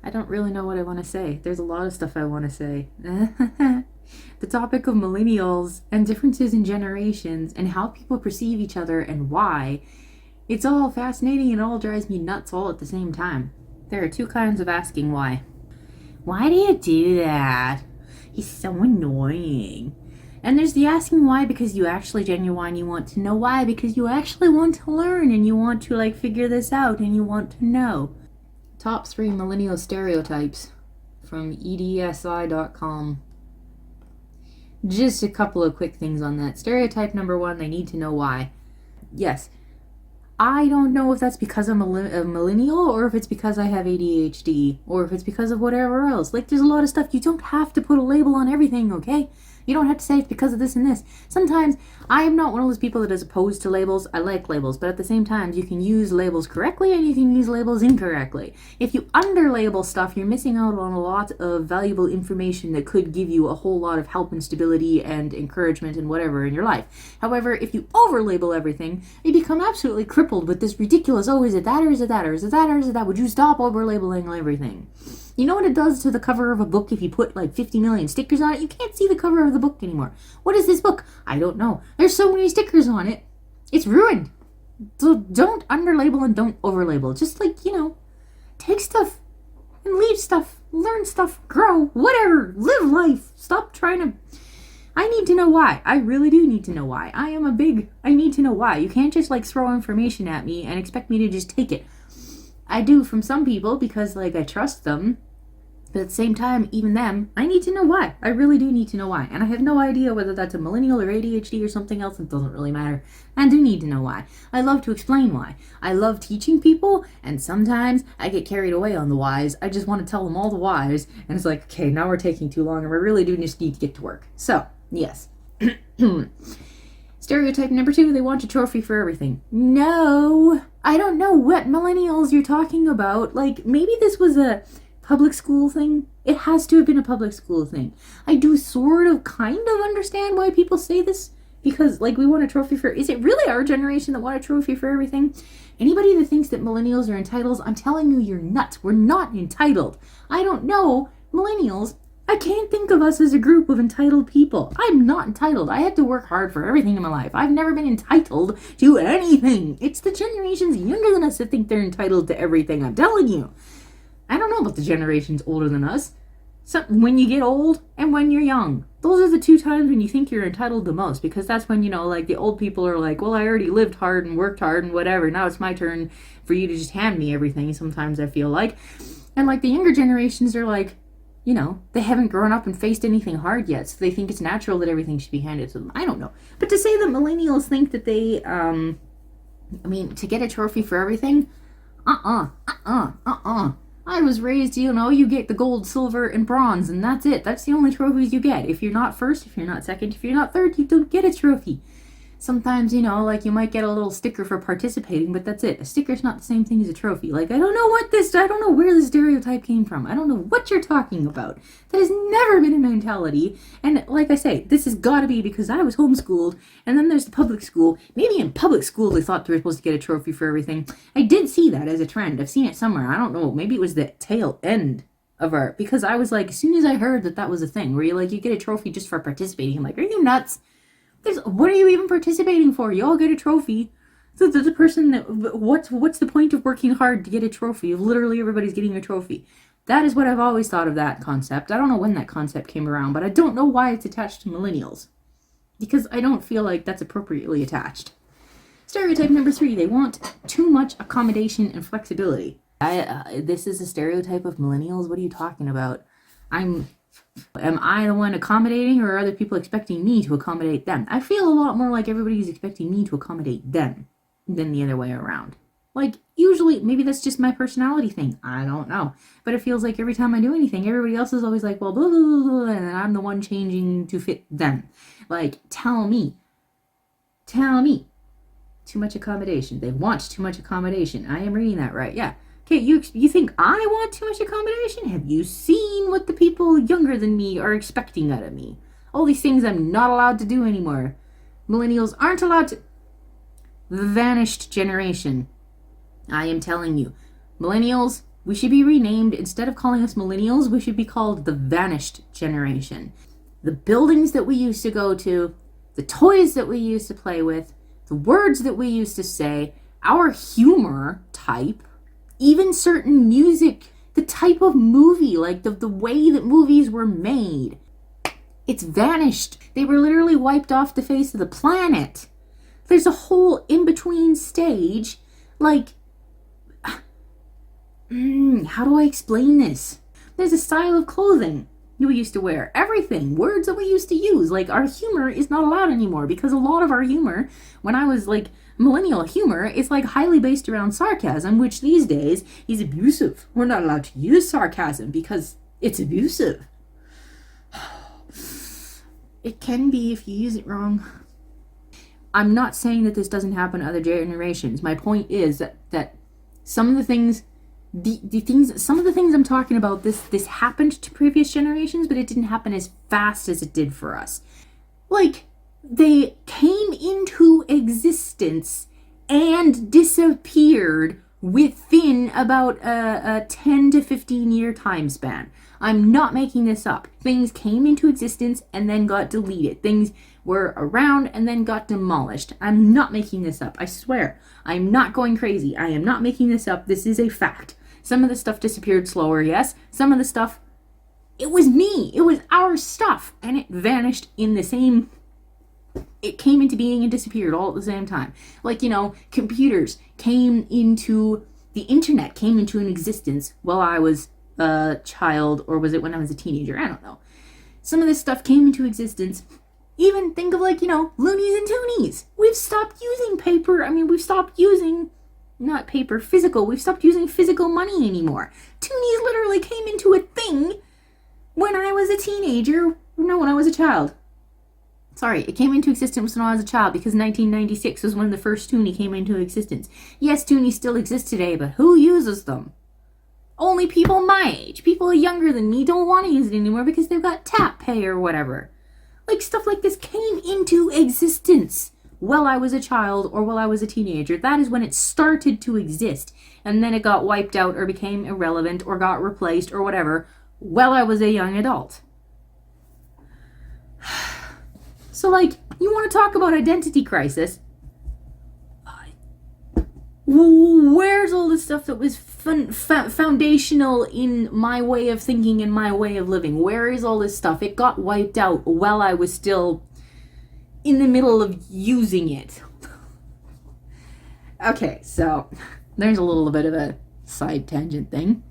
I don't really know what I want to say. There's a lot of stuff I want to say. The topic of millennials and differences in generations and how people perceive each other and why. It's all fascinating and all drives me nuts all at the same time. There are two kinds of asking why. Why do you do that? He's so annoying. And there's the asking why because you actually genuinely want to know why, because you actually want to learn and you want to figure this out and you want to know. Top 3 millennial stereotypes from edsi.com. Just a couple of quick things on that. Stereotype number 1, they need to know why. Yes, I don't know if that's because I'm a millennial or if it's because I have ADHD or if it's because of whatever else. There's a lot of stuff. You don't have to put a label on everything, okay? You don't have to say it's because of this and this. Sometimes I am not one of those people that is opposed to labels. I like labels, but at the same time, you can use labels correctly and you can use labels incorrectly. If you under-label stuff, you're missing out on a lot of valuable information that could give you a whole lot of help and stability and encouragement and whatever in your life. However, if you over-label everything, you become absolutely crippled with this ridiculous, oh, is it that or is it that or is it that or is it that? Would you stop over-labeling everything? You know what it does to the cover of a book if you put 50 million stickers on it? You can't see the cover of the book anymore. What is this book? I don't know. There's so many stickers on it. It's ruined. So don't underlabel and don't overlabel. Just take stuff and leave stuff, learn stuff, grow, whatever, live life. Stop trying to... I need to know why. I really do need to know why. I need to know why. You can't just throw information at me and expect me to just take it. I do from some people because I trust them. But at the same time, even them, I need to know why. I really do need to know why. And I have no idea whether that's a millennial or ADHD or something else. It doesn't really matter. I do need to know why. I love to explain why. I love teaching people, and sometimes I get carried away on the whys. I just want to tell them all the whys, and it's okay, now we're taking too long, and we really do just need to get to work. So, yes. Stereotype number 2, they want a trophy for everything. No! I don't know what millennials you're talking about. Maybe this was a public school thing. It has to have been a public school thing. I do kind of understand why people say this. Because, we want a trophy for... Is it really our generation that want a trophy for everything? Anybody that thinks that millennials are entitled, I'm telling you, you're nuts. We're not entitled. I don't know. Millennials... I can't think of us as a group of entitled people. I'm not entitled. I had to work hard for everything in my life. I've never been entitled to anything. It's the generations younger than us that think they're entitled to everything. I'm telling you. I don't know about the generations older than us. So when you get old and when you're young, those are the 2 times when you think you're entitled the most, because that's when, the old people are well, I already lived hard and worked hard and whatever. Now it's my turn for you to just hand me everything, sometimes I feel like. And the younger generations are they haven't grown up and faced anything hard yet, so they think it's natural that everything should be handed to them. I don't know. But to say that millennials think that they, to get a trophy for everything, I was raised, you get the gold, silver, and bronze, and that's it. That's the only trophies you get. If you're not first, if you're not second, if you're not third, you don't get a trophy. Sometimes, you might get a little sticker for participating, but that's it. A sticker's not the same thing as a trophy. I don't know where this stereotype came from. I don't know what you're talking about. That has never been a mentality. And like I say, this has got to be because I was homeschooled, and then there's the public school. Maybe in public school they thought they were supposed to get a trophy for everything. I did see that as a trend. I've seen it somewhere. I don't know. Maybe it was the tail end of art. Because I was as soon as I heard that was a thing, where you get a trophy just for participating, I'm are you nuts? What are you even participating for? You all get a trophy. So the person that... What's the point of working hard to get a trophy if literally everybody's getting a trophy? That is what I've always thought of that concept. I don't know when that concept came around, but I don't know why it's attached to millennials. Because I don't feel like that's appropriately attached. Stereotype number 3, they want too much accommodation and flexibility. This is a stereotype of millennials? What are you talking about? Am I the one accommodating, or are other people expecting me to accommodate them? I feel a lot more like everybody's expecting me to accommodate them than the other way around. Usually, maybe that's just my personality thing. I don't know. But it feels like every time I do anything, everybody else is always well, blah, blah, blah, blah, and I'm the one changing to fit them. Tell me. Too much accommodation. They want too much accommodation. I am reading that right. Yeah. Okay, you think I want too much accommodation? Have you seen what the people younger than me are expecting out of me? All these things I'm not allowed to do anymore. Millennials aren't allowed to... The vanished generation. I am telling you. Millennials, We should be renamed. Instead of calling us millennials, we should be called the vanished generation. The buildings that we used to go to, the toys that we used to play with, the words that we used to say, our humor type, even certain music, the type of movie, like the way that movies were made. It's vanished. They were literally wiped off the face of the planet. There's a whole in-between stage, like, how do I explain this? There's a style of clothing we used to wear. Everything. Words that we used to use. Like, our humor is not allowed anymore because a lot of our humor, when I was like, millennial humor, is like highly based around sarcasm, which these days is abusive. We're not allowed to use sarcasm because it's abusive. It can be if you use it wrong. I'm not saying that this doesn't happen to other generations. My point is that some of the things, some of the things I'm talking about, this happened to previous generations, but it didn't happen as fast as it did for us. Like, they came into existence and disappeared within about a 10 to 15 year time span. I'm not making this up. Things came into existence and then got deleted. Things were around and then got demolished. I'm not making this up. I swear. I'm not going crazy. I am not making this up. This is a fact. Some of the stuff disappeared slower, yes. Some of the stuff, it was me. It was our stuff. And it vanished in the same... It came into being and disappeared all at the same time. Like, computers came into... The internet came into an existence while I was a child, or was it when I was a teenager? I don't know. Some of this stuff came into existence. Even think of like, loonies and toonies. We've stopped using paper. I mean, we've stopped using, not paper, physical. We've stopped using physical money anymore. Toonies literally came into a thing when I was a teenager. No, when I was a child. Sorry, it came into existence when I was a child because 1996 was when the first toonie came into existence. Yes, toonies still exist today, but who uses them? Only people my age. People younger than me don't want to use it anymore because they've got tap pay or whatever. Like, stuff like this came into existence while I was a child or while I was a teenager. That is when it started to exist. And then it got wiped out or became irrelevant or got replaced or whatever while I was a young adult. So, like, you want to talk about identity crisis? Where's all the stuff that was foundational in my way of thinking and my way of living? Where is all this stuff? It got wiped out while I was still in the middle of using it. Okay, so there's a little bit of a side tangent thing.